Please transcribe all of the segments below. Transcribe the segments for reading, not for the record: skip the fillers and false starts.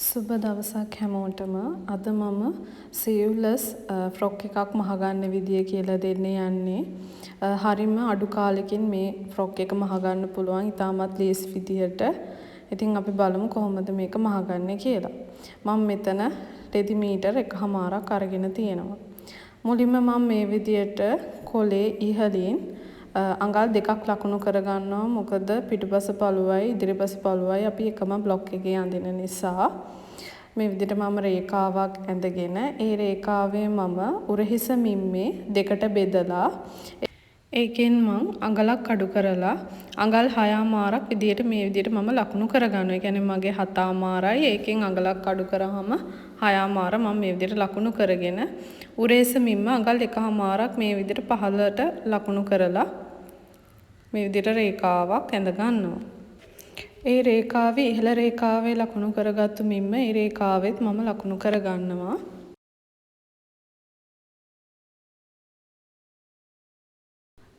සුබ දවසක් හැමෝටම. අද මම සිව්ලස් ෆ්‍රොක් එකක් මහගන්න විදිය කියලා දෙන්න යන්නේ. හරිම අඩු කාලෙකින් මේ ෆ්‍රොක් එක මහගන්න පුළුවන් ඉතාමත් ලේසි විදියට. ඉතින් අපි බලමු කොහොමද මේක මහගන්නේ කියලා. මම මෙතන රෙදි මීටර 1.5ක් අරගෙන තියෙනවා. මුලින්ම මම මේ විදියට කොලේ ඉහළින් අඟල් දෙකක් ලකුණු කරගන්නවා. මොකද පිටුපස පළුවයි ඉදිරිපස පළුවයි අපි එකම බ්ලොක් එකේ අඳින නිසා. මේ විදිහට මම රේඛාවක් ඇඳගෙන ඒ රේඛාවේ මම උරහිස මිම්මේ දෙකට බෙදලා ඒකෙන් මං අඟලක් අඩු කරලා අඟල් 6මාරක් විදියට මේ විදියට මම ලකුණු කරගන්නවා. ඒ කියන්නේ මගේ 7මාරයි ඒකෙන් අඟලක් අඩු කරාම 6මාර මම මේ විදියට ලකුණු කරගෙන උරහිස මිම්ම අඟල් 1මාරක් මේ විදියට පහළට ලකුණු කරලා මේ විදියට රේඛාවක් ඇඳ ගන්නවා. ඒ රේඛාවේ ඉහළ රේඛාවේ ලකුණු කරගත්තු මිම්ම ඒ රේඛාවෙත් මම ලකුණු කරගන්නවා.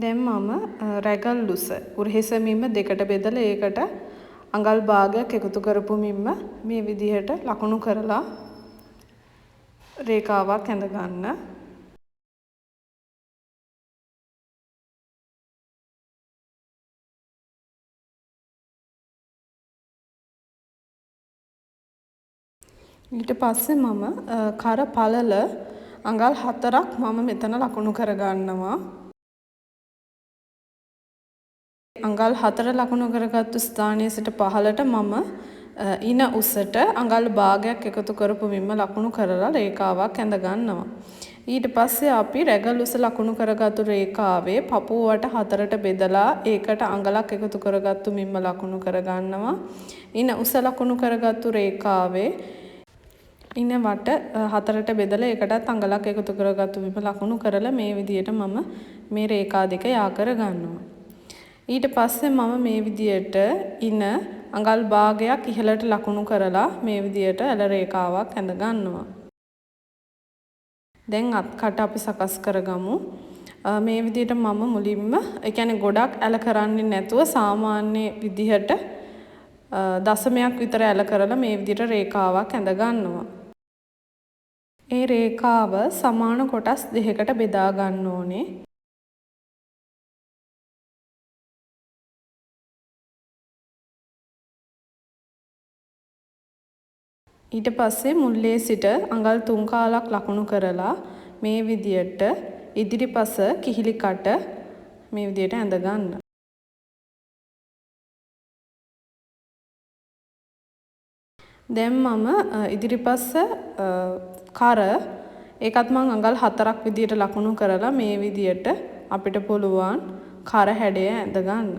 දැන් මම රැගල් ලුස උරහිස මිම්ම දෙකට බෙදලා ඒකට අඟල් භාගයක් එකතු කරපු මිම්ම මේ විදිහට ලකුණු කරලා රේඛාවක් ඇඳ ගන්න. ඊට පස්සේ මම කර පළල අඟල් 4ක් මම මෙතන ලකුණු කරගන්නවා. අඟල් 4 ලකුණු කරගත්තු ස්ථානයේ සිට පහළට මම ඉන උසට අඟල් භාගයක් එකතු කරපු මිම්ම ලකුණු කරලා රේඛාවක් ඇඳ ගන්නවා. ඊට පස්සේ අපි රැගල් උස ලකුණු කරගත්තු රේඛාවේ පපුවට 4ට බෙදලා ඒකට අඟලක් එකතු කරගත්තු මිම්ම ලකුණු කරගන්නවා. ඉන උස ලකුණු කරගත්තු රේඛාවේ ඉන වට 4ට බෙදලා ඒකටත් අඟලක් එකතු කරගත්තු මිම්ම ලකුණු කරලා මේ විදියට මම මේ රේඛා දෙක යා කර ගන්නවා. ඊට පස්සේ මම මේ විදියට ඉන අඟල් භාගයක් ඉහළට ලකුණු කරලා මේ විදියට ඇල රේඛාවක් ඇඳ ගන්නවා. දැන් අත්කට අපි සකස් කරගමු. මේ විදියට මම මුලින්ම ඒ කියන්නේ ගොඩක් ඇල කරන්නේ නැතුව සාමාන්‍ය විදිහට දශමයක් විතර ඇල කරලා මේ විදියට රේඛාවක් ඇඳ ගන්නවා. ඒ රේඛාව සමාන කොටස් දෙකකට බෙදා ගන්න ඕනේ. ඊට පස්සේ මුල්ලේ සිට අඟල් 3 කාලක් ලකුණු කරලා මේ විදියට ඉදිරිපස කිහිලි කට මේ විදියට ඇඳ ගන්න. දැන් මම ඉදිරිපස කර ඒකත් මම අඟල් 4ක් විදියට ලකුණු කරලා මේ විදියට අපිට පුළුවන් කර හැඩය ඇඳ ගන්න.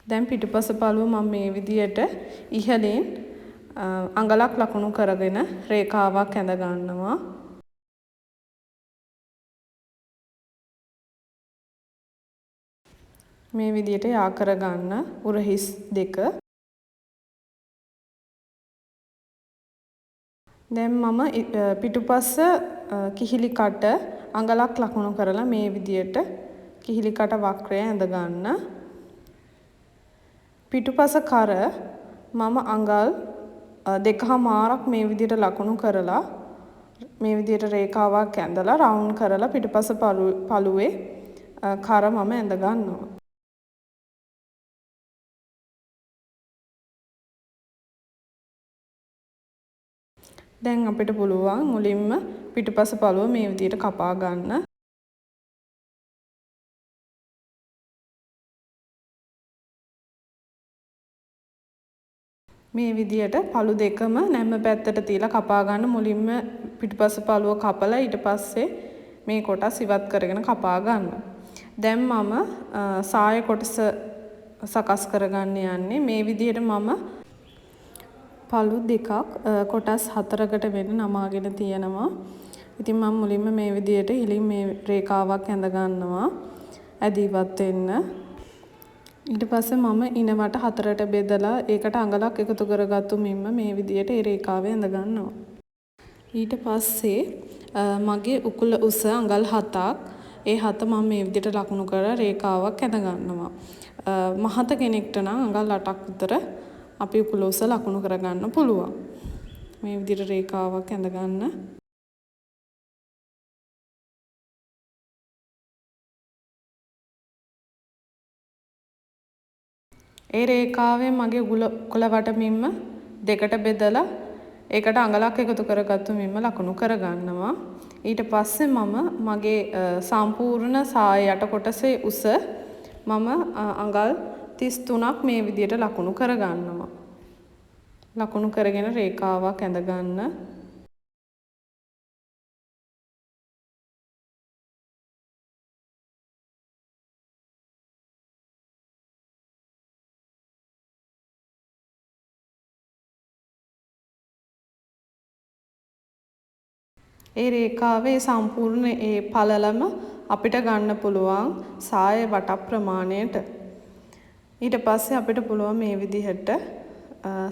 දැන් පිටුපස පළුව මම මේ විදියට ඉහළින් අඟලක් ලකුණු කරගෙන රේඛාවක් ඇඳ ගන්නවා. මේ විදියට යා කර ගන්න උරහිස් දෙක. දැන් මම පිටුපස කිහිලි කට අඟලක් ලකුණු කරලා මේ විදියට කිහිලි කට වක්‍රය ඇඳ ගන්න. පිටුපස කර මම අඟල් 2.5ක් මේ විදියට ලකුණු කරලා මේ විදියට රේඛාවක් ඇඳලා රවුන්ඩ් කරලා පිටුපස පළුවේ කර මම ඇඳ ගන්නවා. දැන් අපිට පුළුවන් මුලින්ම පිටුපස පළුව මේ විදියට කපා ගන්න. මේ විදියට පළු දෙකම නැම්ම පැත්තට තියලා කපා ගන්න. මුලින්ම පිටුපස පළුව කපලා ඊට පස්සේ මේ කොටස් ඉවත් කරගෙන කපා ගන්න. දැන් මම සාය කොටස සකස් කරගන්න යන්නේ. මේ විදියට මම පළු දෙකක් කොටස් 4කට වෙන නමාගෙන තියෙනවා. ඉතින් මම මුලින්ම මේ විදියට ඉලින් මේ රේඛාවක් ඇඳ ගන්නවා. ඇදීවත් වෙන්න. ඊට පස්සේ මම ඉනවට 4ට බෙදලා ඒකට අඟලක් එකතු කරගත්තු මිම්ම මේ විදියට ඒ රේඛාවේ ඇඳ ගන්නවා. ඊට පස්සේ මගේ උකුල උස අඟල් 7ක් ඒ හත මම මේ විදිහට ලකුණු කරලා රේඛාවක් ඇඳ ගන්නවා. මහත කෙනෙක්ට නම් අඟල් 8ක් විතර අපි උකුලෝස ලකුණු කරගන්න පුළුවන්. මේ විදිහට රේඛාවක් ඇඳ ගන්න. ඒ රේඛාවේ මගේ උකුල වටමින්ම දෙකට බෙදලා ඒකට අඟලක් එකතු කරගත්තු මින්ම ලකුණු කරගන්නවා. ඊට පස්සේ මම මගේ සම්පූර්ණ සාය යට කොටසේ උස මම අඟල් 33ක් මේ විදිහට ලකුණු කරගන්නවා. ලකුණු කරගෙන රේඛාවක් ඇඳ ගන්න. ඒ රේඛාවේ සම්පූර්ණ ඒ පළලම අපිට ගන්න පුළුවන් සාය වට ප්‍රමාණයට. ඊට පස්සේ අපිට පුළුවන් මේ විදිහට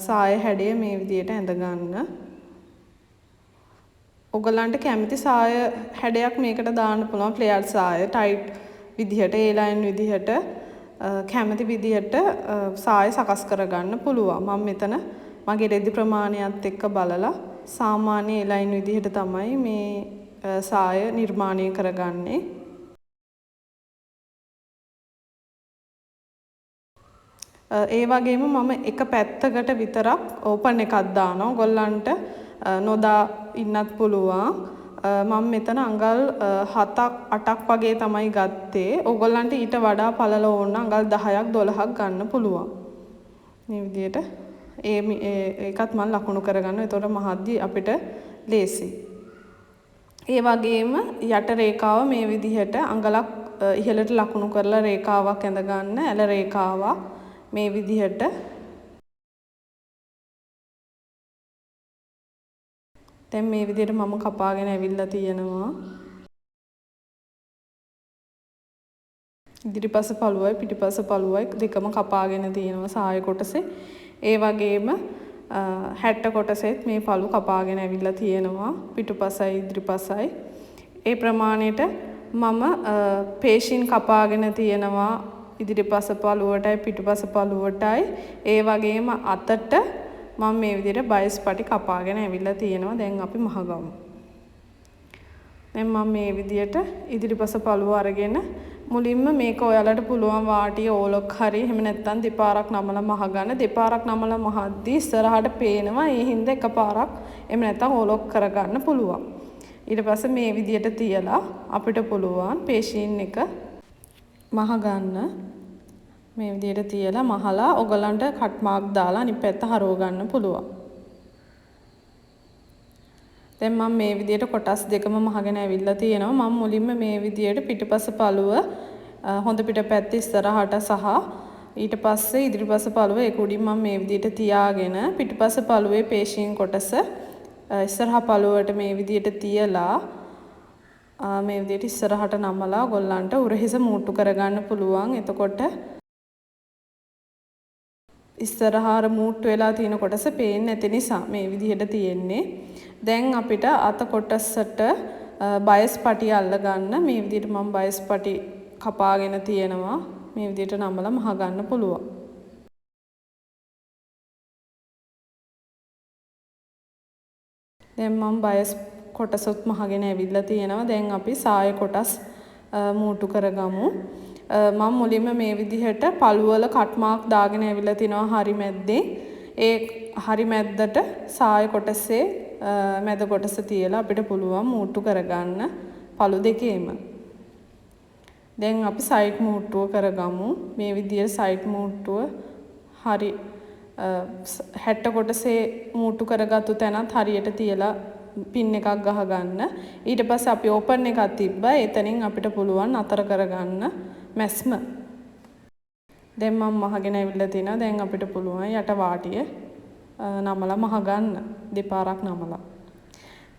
සාය හැඩය මේ විදිහට ඇඳ ගන්න. ඔයගලන්ට කැමති සාය හැඩයක් මේකට දාන්න පුළුවන්. ෆ්ලෙයර් සාය, ටයිට් විදිහට, ඒ ලයින් විදිහට කැමති විදිහට සාය සකස් කරගන්න පුළුවන්. මම මෙතන මගේ රෙදි ප්‍රමාණයත් එක්ක බලලා සාමාන්‍ය ඒ ලයින් විදිහට තමයි මේ සාය නිර්මාණය කරගන්නේ. ඒ වගේම මම එක පැත්තකට විතරක් ඕපන් එකක් දානවා. ඔයගොල්ලන්ට නොදා ඉන්නත් පුළුවන්. මම මෙතන අඟල් 7ක් 8ක් වගේ තමයි ගත්තේ. ඔයගොල්ලන්ට ඊට වඩා පළල ඕන අඟල් 10ක් 12ක් ගන්න පුළුවන්. මේ විදිහට ඒකත් මම ලකුණු කරගන්නවා. එතකොට මහද්දි අපිට ලේසි. ඒ වගේම යට රේඛාව මේ විදිහට අඟලක් ඉහළට ලකුණු කරලා රේඛාවක් ඇඳ ගන්න. ඇල රේඛාවක් මේ විදිහට දැන් මේ විදිහට මම කපාගෙන ඇවිල්ලා තියෙනවා. ඉදිරිපස පළුවයි පිටිපස පළුවයි දෙකම කපාගෙන තියෙනවා සාය කොටසේ. ඒ වගේම 60 කොටසෙත් මේ පළු කපාගෙන ඇවිල්ලා තියෙනවා පිටුපසයි ඉදිරිපසයි. ඒ ප්‍රමාණයට මම පේශීන් කපාගෙන තියෙනවා ඉදිරිපස පළුවටයි පිටුපස පළුවටයි. ඒ වගේම අතට මම මේ විදිහට බයස් පටි කපාගෙන ඇවිල්ලා තියෙනවා. දැන් අපි මහගමු. දැන් මම මේ විදිහට ඉදිරිපස පළුව අරගෙන මුලින්ම මේක ඔයාලට පුළුවන් වාටිය ඕලොක් හරි එහෙම නැත්නම් දෙපාරක් නමලා මහ ගන්න. දෙපාරක් නමලා මහද්දී ඉස්සරහට පේනවා. ඒ හින්දා එකපාරක් එහෙම නැත්නම් ඕලොක් කරගන්න පුළුවන්. ඊට පස්සේ මේ විදිහට තියලා අපිට පුළුවන් පේශීන් එක මහ ගන්න. මේ විදිහට තියලා මහලා ඔයගලන්ට කට් මාක් දාලා අනිත් පැත්ත හරව ගන්න පුළුවන්. දැන් මම මේ විදිහට කොටස් දෙකම මහගෙන ඇවිල්ලා තියෙනවා. මම මුලින්ම මේ විදිහට පිටපස පළුව හොඳ පිටපැත්ත ඉස්සරහට සහ ඊට පස්සේ ඉදිරිපස පළුව ඒක උඩින් මම මේ විදිහට තියාගෙන පිටපස පළුවේ පේශීන් කොටස ඉස්සරහ පළුවට මේ විදිහට තියලා මේ විදිහට ඉස්සරහට නමලා ඔයගොල්ලන්ට උරහිස මූට්ටු කරගන්න පුළුවන්. එතකොට ඉස්සරහාර මූට්ටු වෙලා තියෙන කොටස පේන්නේ නැති නිසා මේ විදිහට තියෙන්නේ. දැන් අපිට අත කොටසට බයස් පටි අල්ල ගන්න. මේ විදිහට මම බයස් පටි කපාගෙන තියෙනවා. මේ විදිහට නමලා මහ ගන්න පුළුවන්. දැන් මම බයස් කොටසත් මහගෙන ඇවිල්ලා තියෙනවා. දැන් අපි සාය කොටස් මූට්ටු කරගමු. මම මුලින්ම මේ විදිහට පළුවල කට් මාක් දාගෙන ඇවිල්ලා තිනවා හරි මැද්දේ. ඒ හරි මැද්දට සාය කොටසේ මැද කොටස තියලා අපිට පුළුවන් මූට්ටු කරගන්න පළු දෙකේම. දැන් අපි සයිඩ් මූට්ටුව කරගමු. මේ විදිහට සයිඩ් මූට්ටුව හරි 60 කොටසේ මූට්ටු කරගත්තු තැනත් හරියට තියලා පින් එකක් ගහගන්න. ඊට පස්සේ අපි ඕපන් එකක් තිබ්බා. එතනින් අපිට පුළුවන් අතර කරගන්න මැස්ම. දැන් මම මහගෙන ඇවිල්ලා තිනවා. දැන් අපිට පුළුවන් යට වාටිය නමලා මහ ගන්න. දෙපාරක් නමලා.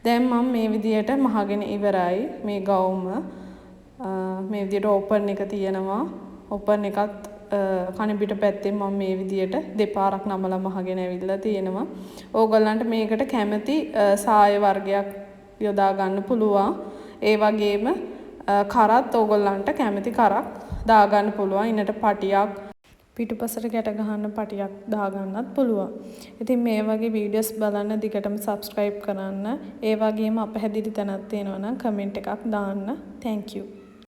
දැන් මම මේ විදියට මහගෙන ඉවරයි. මේ ගවුම මේ විදියට ඕපන් එක තියෙනවා. ඕපන් එකත් කණ පිට පැත්තෙන් මම මේ විදියට දෙපාරක් නමලා මහගෙන ඇවිල්ලා තියෙනවා. ඕගොල්ලන්ට මේකට කැමති සාය වර්ගයක් යොදා ගන්න පුළුවන්. ඒ වගේම කරත් ඕගොල්ලන්ට කැමති කරක් දාගන්න පුළුවන්. ඉන්නට පටියක් පිටුපසට ගැට ගහන්න පටියක් දාගන්නත් පුළුවන්. ඉතින් මේ වගේ වීඩියෝස් බලන්න දිගටම subscribe කරන්න. ඒ වගේම අපහැදිලි තැනක් තියෙනවා නම් කමෙන්ට් එකක් දාන්න. Thank you.